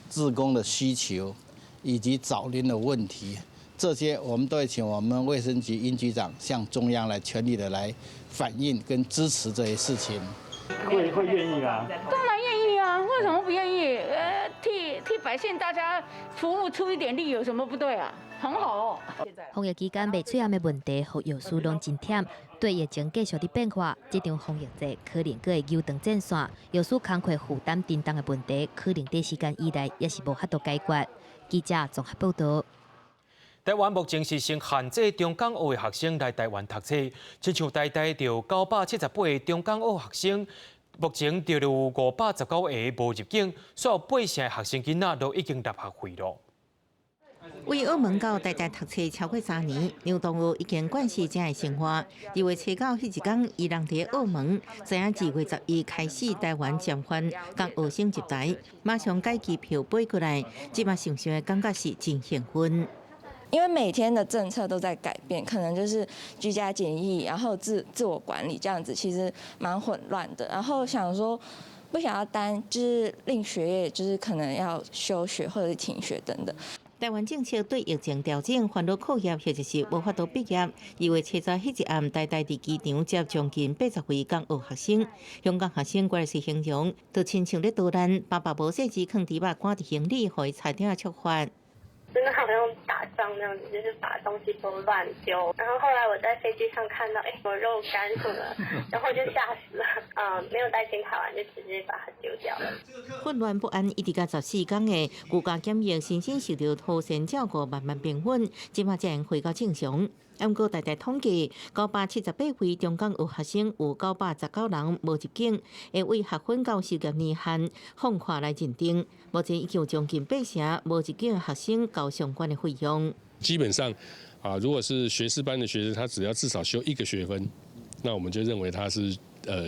志工的需求以及早临的问题，这些我们都会请我们卫生局殷局长向中央来全力的来反映跟支持这些事情。会愿意啊？当然愿意啊，为什么不愿意？替百姓大家服务出一点力，有什么不对啊？很好哦。防疫期间卖喙暗的问题，互药师拢真忝。对疫情继续的变化，这场防疫战可能佫会扭长战线。药师工课负担沉重的问题，可能短时间以内也是无法度解决。记者综合报道。台湾目前是先限制中港澳的学生来台湾读册，亲像台大就978个中港澳学生，目前就有519个无入境，所有8成的学生囡仔都已经纳学费了。为澳门到台大读册超过3年，杨东武已经惯习这样的生活。2月初9迄一天，伊人伫澳门，知影2月11开始台湾暂缓甲学生入台，马上改机票飞过来，即马想想感觉是真兴奋。因为每天的政策都在改变，可能就是居家检疫，然后自我管理这样子，其实蛮混乱的。然后想说，不想要就是令学业就是可能要休学或者是停学等等。台湾政策对疫情调整烦恼课业，或者是无法度毕业。2月初10迄一暗，台伫机场接将近80位港澳学生，香港学生怪是形容，就亲像咧逃难，爸爸无细纸放伫肉，赶伫行李，互伊差点出发。真的好像打仗那样子，就是把东西都乱丢。然后后来我在飞机上看到，有肉干什么，然后就吓死了。没有带进台湾，就直接把它丢掉了。混乱不安一直到14天的居家检疫，新生受到妥善照顾，慢慢平稳，即马才回到正常。不过，大统计978位中港澳学生，有919人无入境，会为学分到就业年限放宽来认定。目前已经有将近8成无入境的学生交相关的费用。基本上，如果是学士班的学生，他只要至少修1个学分，那我们就认为他是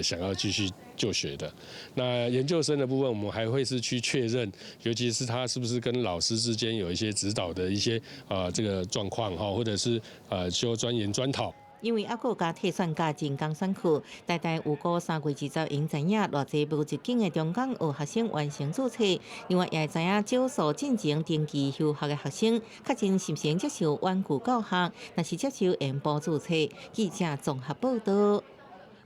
想要继续就学的。那研究生的部分，我们还会是去确认，尤其是他是不是跟老师之间有一些指导的一些这个状况哈，或者是修专研专讨。因为还佫加替选加进江选区，大概有过3月20因知影偌济无入境的中港澳学生完成注册，另外也知影少数进前登记休学的学生，确真是先接受婉拒教学，若是接受延补注册。记者综合报道。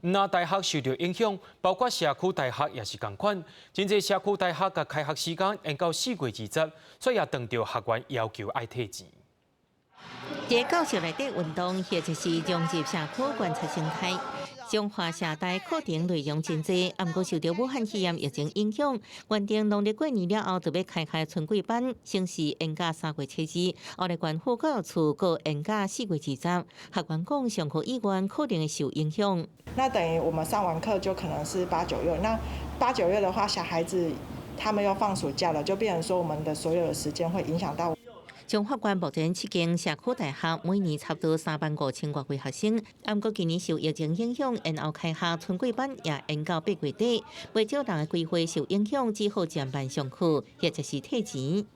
那大学受到影响，包括社区大学也是同款。真侪社区大学甲开学时间延到4月20，所以也当着学员要求爱退钱。在教室内底运动，或者是融入社区观察生态。中华社大课程内容真济，不过受到武汉肺炎疫情影响，原定农历过年了后就要开春季班，先是延到3月7日，后来县府教育处搁延到4月20。学员讲，上课意愿可能会受影响。那等于我们上完课就可能是8、9月，那8、9月的话，小孩子他们要放暑假了，就变成说我们的所有的时间会影响到。中法院目前7间社区大学，每年差不多35000多位学生。不过今年受疫情影响，延后开学春季班也延到8月底，不少人的规划受影响，只好减班上课，或者是退钱。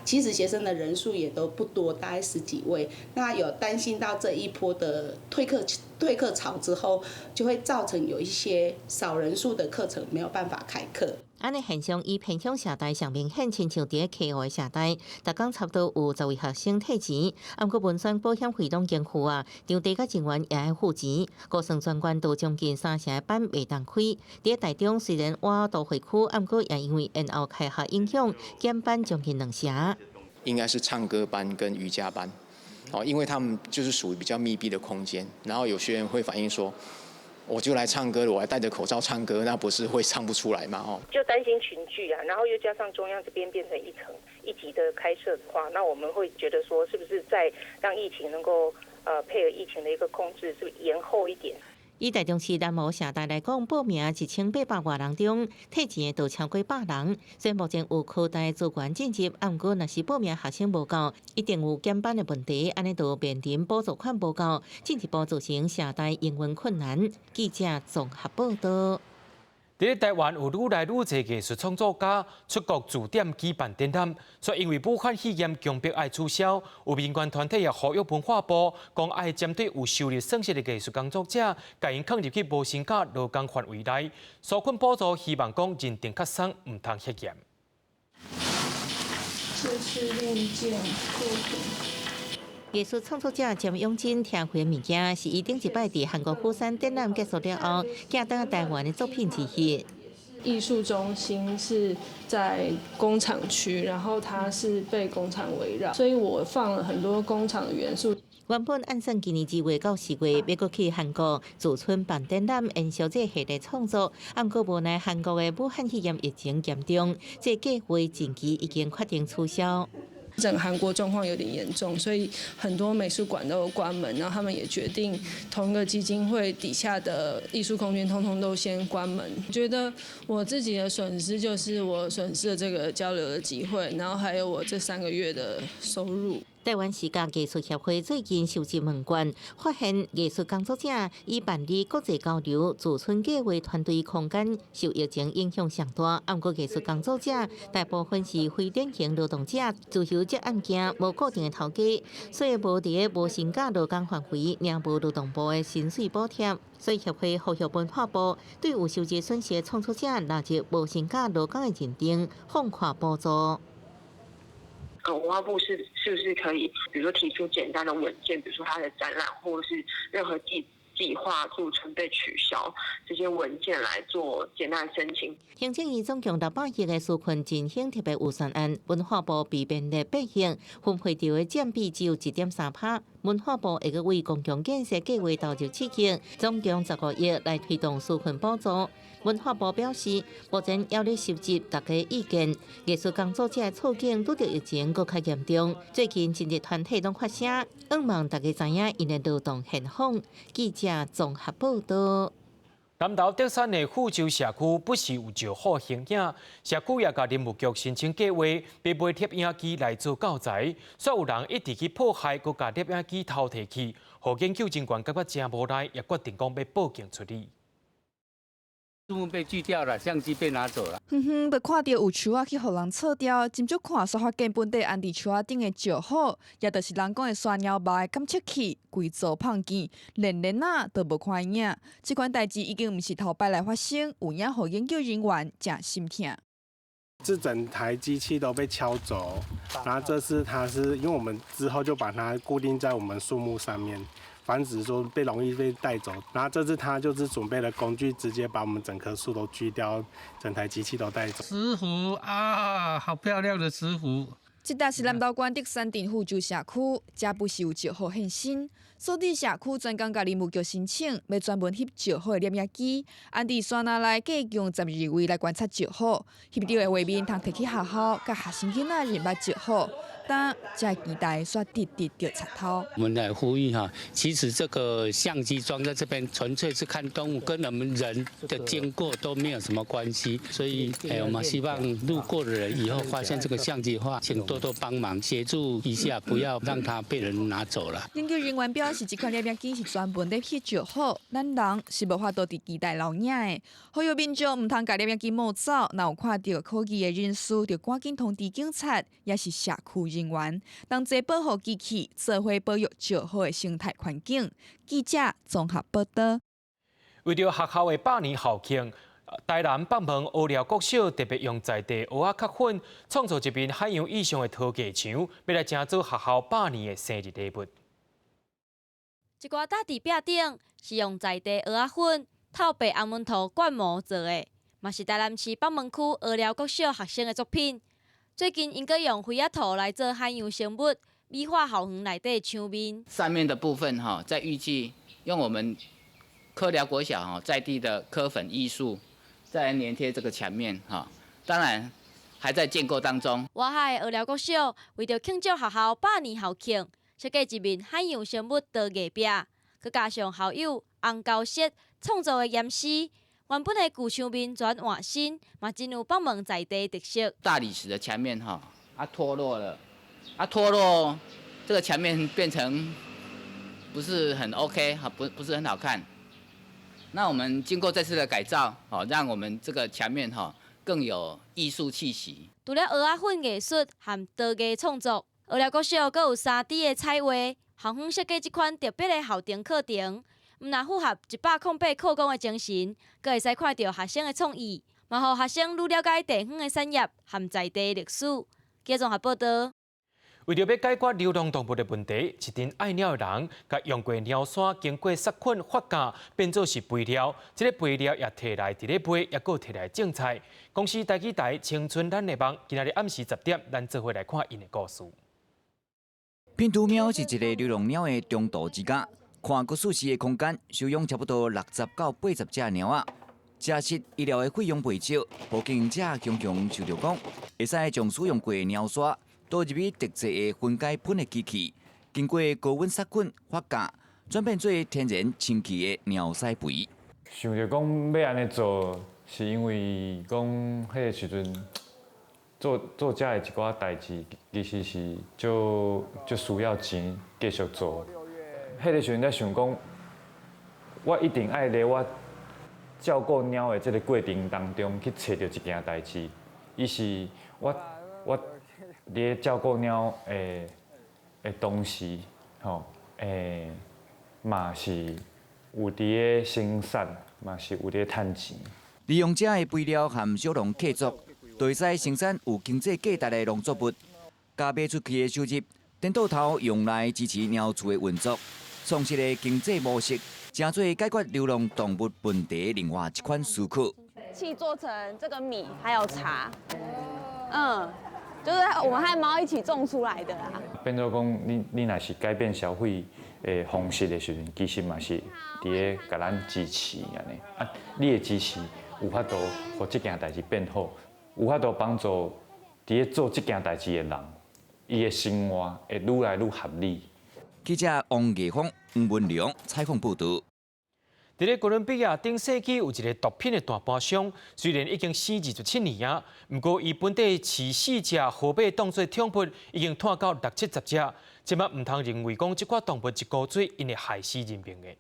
其实学生的人数也都不多，大概10几位。那有担心到这一波的退课潮之后，就会造成有一些少人数的课程没有办法开课。安尼现象以偏向社大上明显，亲像伫溪湖的社大，逐工差不多有10位学生退钱，不过文山保险费用经付场地甲人员也要付钱，高层专员都将近3成的班袂当开。伫台中虽然我都会区，不过也因为延后开学影响，减班将近2成。应该是唱歌班跟瑜伽班，因为他们就是属于比较密闭的空间，然后有学员会反映说。我就来唱歌了，我还戴着口罩唱歌，那不是会唱不出来吗？就担心群聚啊，然后又加上中央这边变成一级的开设的话，那我们会觉得说，是不是在让疫情能够配合疫情的一个控制，是不是延后一点？以台中市南无社大来讲，报名1800多人中，退钱的都超过100人。虽然目前有科大资源进入，不过若是报名学生无够，一定有减班的问题，安尼就面临补助款无够，进一步造成社大营运困难。记者综合报道。在台湾有愈来愈多艺术创作家出国驻点举办展览，却因为武汉肺炎强迫爱取消。有民间团体也呼吁文化部，讲爱针对有收入损失的艺术工作者，甲因放入去无薪假劳工范围内，纾困补助，希望讲认定较松，唔通歇业。这是练剑作品。艺术创作者詹永金听回物件，是伊顶一摆伫韩国釜山展览结束了后，寄到台湾的作品之一。艺术中心是在工厂区，然后它是被工厂围绕，所以我放了很多工厂的元素。原本按算今年2月到4月要过去韩国驻村办展览，延续这系列创作，不过无奈韩国的武汉肺炎疫情严重，这计划近期已经决定取消。整个韩国状况有点严重，所以很多美术馆都有关门，然后他们也决定同一个基金会底下的艺术空间通通都先关门。觉得我自己的损失就是我损失了这个交流的机会，然后还有我这3个月的收入。台湾视觉艺术协会最近收集问卷，发现艺术工作者以办理国际交流、驻村计划团队空间受疫情影响上大。不过，艺术工作者大部分是非典型劳动者，自由职案件无固定的头家，所以无伫无薪假劳工范围，领无劳动部的薪水补贴。所以协会呼吁文化部对有受这损失的创作者纳入无薪假劳工的认定，放宽补助。文化部是不是可以，比如说提出简单的文件，比如说他的展览或者是任何计划驻村被取消，这些文件来做简单的申请。行政院总共600亿的纾困振兴特别预算案，文化部被编列8项，分配到的占比只有1.3%。文化部会为公共建设计划投入7项，总共15亿来推动纾困补助。文化部表示，目前要咧收集大家意见，艺术工作者的处境拄着疫情搁较严重。最近真侪团体拢发声，望大家知影因的劳动现况。记者综合报道。南投德山的富州社区不时有照好形影，社区也甲林务局申请计划，要买摄影机来做教材，煞有人一直去破坏，佮甲摄影机偷摕去，互研究人员感觉真无奈，也决定讲要报警处理。树木被锯掉了，相机被拿走了。要看到有树仔去互人错掉，真少看煞发现本地安伫树仔顶的石好，也就是人讲的山鸟吧的感测器，规组碰见，连啊都无看影。这款代志已经毋是头摆来发生，有影互研究人员真心痛。这整台机器都被敲走，然后这次它是因为我们之后就把它固定在我们树木上面。防止说容易被带走，然后这次他就是准备了工具，直接把我们整棵树都锯掉，整台机器都带走。石斛啊，好漂亮的石斛！这搭是南投县德山镇富州社区，这不是有石好现身。所地社区专工甲林务局申请，要专门翕石好的摄影机，安伫山内内计用12位来观察石好，翕到的画面通摕去学校，甲学生囡仔认捌石好。但在期待煞直直着插头。我们来呼吁哈，其实这个相机装在这边，纯粹是看动物，跟我们人的经过都没有什么关系。所以，我们希望路过的人以后发现这个相机的话，请多多帮忙协助一下，不要让它被人拿走了。研究人员表示，这款摄影机是专门咧翕石好，咱人是无法度伫期待留影的。呼吁民众唔通甲摄影机摸走，若有看到可疑的人士，就赶紧通知警察，也是社区人员，同齐保护机器，做伙保育石好的生态环境。记者综合报道。为着学校的100年校庆，台南北门乌寮国小特别用在地蚵仔壳粉创造一面海洋意象的陶艺墙，要来争做学校100年的生日礼物。一挂搭伫壁顶是用在地蚵仔粉透白红门头灌模做的，嘛是台南市北门区乌寮国小学生的作品。最近因阁用灰仔土来做海洋生物，美化校园内底墙面。上面的部分在预计用我们科寮国小在地的科粉艺术，再来粘贴这个墙面当然还在建构当中。外海的乌寮国小为着庆祝学校100年校庆，设计一面海洋生物陶艺壁，佮加上校友红胶石创造的岩石。原本的旧墙面全换新，嘛真有北门在地特色。大理石的墙面脱落了，脱落这个墙面变成不是很 OK 不是很好看。那我们经过这次的改造让我们这个墙面更有艺术气息。除了蚵仔粉艺术和陶艺创作，乌寮国小阁有3D 的彩画，校方设计这款特别的校庭课程。毋但符合108课纲的精神，阁会使看到学生的创意，嘛互学生愈了解地方的产业和在地历史。记者综合报道。为着要解决流浪动物的问题，一群爱鸟的人，甲用过鸟山经过杀菌发酵，变做是肥料。这个肥料也摕来伫咧卖，也搁摕来种菜。公司台记台青春咱的梦，今仔日暗时10点，咱做伙来看因的故事。拼图喵是一个流浪鸟的中度之家。看过数时的空间，收容差不多60到80只鸟仔。假设医疗的费用袂少，互经营者常常想着讲，会使将使用过的鸟砂倒入去特制的分解喷的机器，经过高温杀菌发酵，转变做天然清气的鸟屎肥。想着讲要安尼做，是因为讲迄个时阵做遮的一寡代志，其实是就需要钱继续做。迄个时阵在想讲，我一定爱在我照顾鸟的这个过程当中去找到一件代志，伊是我咧照顾鸟的同时，嘛是有伫咧生产，嘛是有咧趁钱。利用这的肥料和小农客族，就会使生产有经济价值的农作物，加卖出去的收入，颠倒头用来支持鸟厝的运作，创新的经济模式，正做解决流浪动物问题另外一款思考。气做成这个米还有茶，就是我们和猫一起种出来的啦。变做讲，你若是改变消费的方式的时阵，其实嘛是伫咧甲咱支持安尼。啊，你的支持有法度，互这件代志变好，有法度帮助伫咧做这件代志的人，伊的生活会愈来愈合理。记者王艺峰、黄文良采访报道。伫咧哥伦比亚顶世纪有一个毒品的大盘商，虽然已经死27年啊，不过伊本地饲4只河马当作宠物，已经拖到60-70只。即摆唔通认为讲即款动物一股水，因会害死人命的。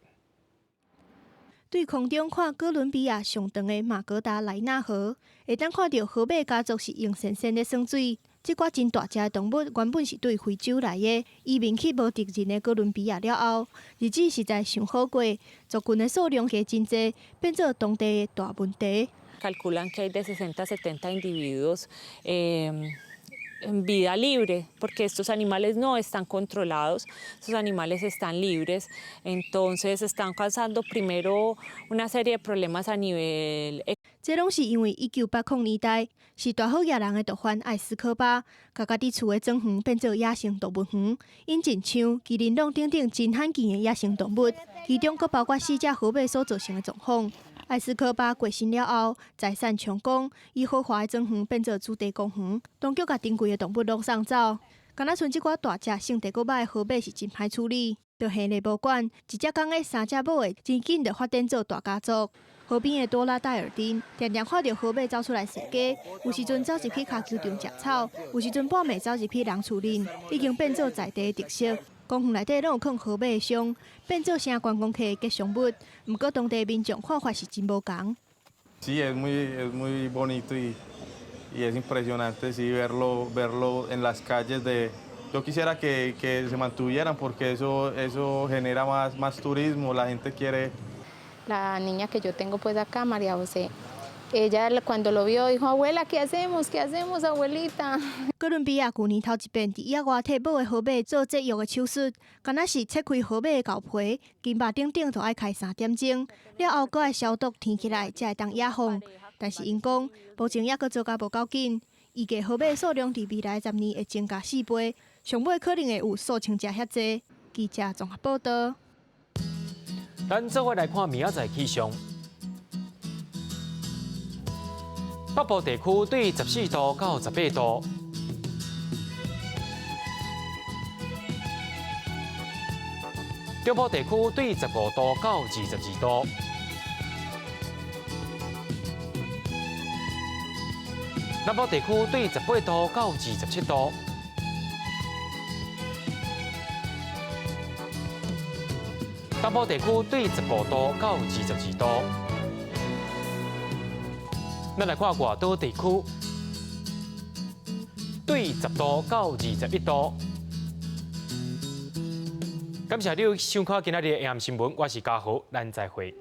对空中看哥伦比亚上长的马格达莱纳河，会当看到河马家族是用神仙的耍水。这寡真大只的动物原本是对非洲来的，移民去无敌人的哥伦比亚了后，日子实在上好过，族群的数量加真济，变做当地的大问题。Calculan que hay de 60-70 individuos en vida libre, porque estos animales no están controlados, estos animales están libres, entonces están causando primero una serie de problemas a nivel。这拢是因为1980年代是大好野人的毒贩艾斯科巴，把家己厝的庄园变做野生动物园，引进枪、麒麟笼等等真罕见的野生动物，其中佫包括4只河马所造成的状况。艾斯科巴过身了后，财产充公，伊豪华的庄园变做主题公园，当局甲珍贵的动物拢送走。敢若剩即寡大只性地佫歹的河马是真歹处理，就下咧无管，一只公的3只母的，真紧就发展做大家族。河边的多拉戴尔丁常常看到河马走出来踅街，有时阵走入去脚球场食草，有时阵半暝走入去人厝林，已经变做在地的特色。公园内底拢有放河马的箱，变做成观光客的吉祥物。不过当地民众看法是真无同。Sí, es muy bonito y es impresionante sí verlo en las calles de. Yo quisiera que se mantuvieran porque eso genera más turismo, la gente quiere. La niña que yo tengo pues acá, María José, ella cuando lo vio dijo, abuela, ¿qué hacemos, abuelita? 哥伦比亚去年头一遍伫野外替母的河马做节育的手术，敢若是切开河马的牛皮，金肉顶顶就爱开3点钟，了后搁爱消毒填起来，才会当野放。但是因讲，目前还阁做甲无够紧，预计河马数量伫未来10年会增加4倍，上尾可能会有数千只遐济。记者综合报道。咱做伙来看明仔载气象。北部地区对14度到18度，中部地区对15度到22度，南部地区对18度到27度。东部地区对15度到22度。咱来看外岛地区，对10度到21度。感谢你收看今仔日的 AM 新闻，我是嘉豪，咱再会。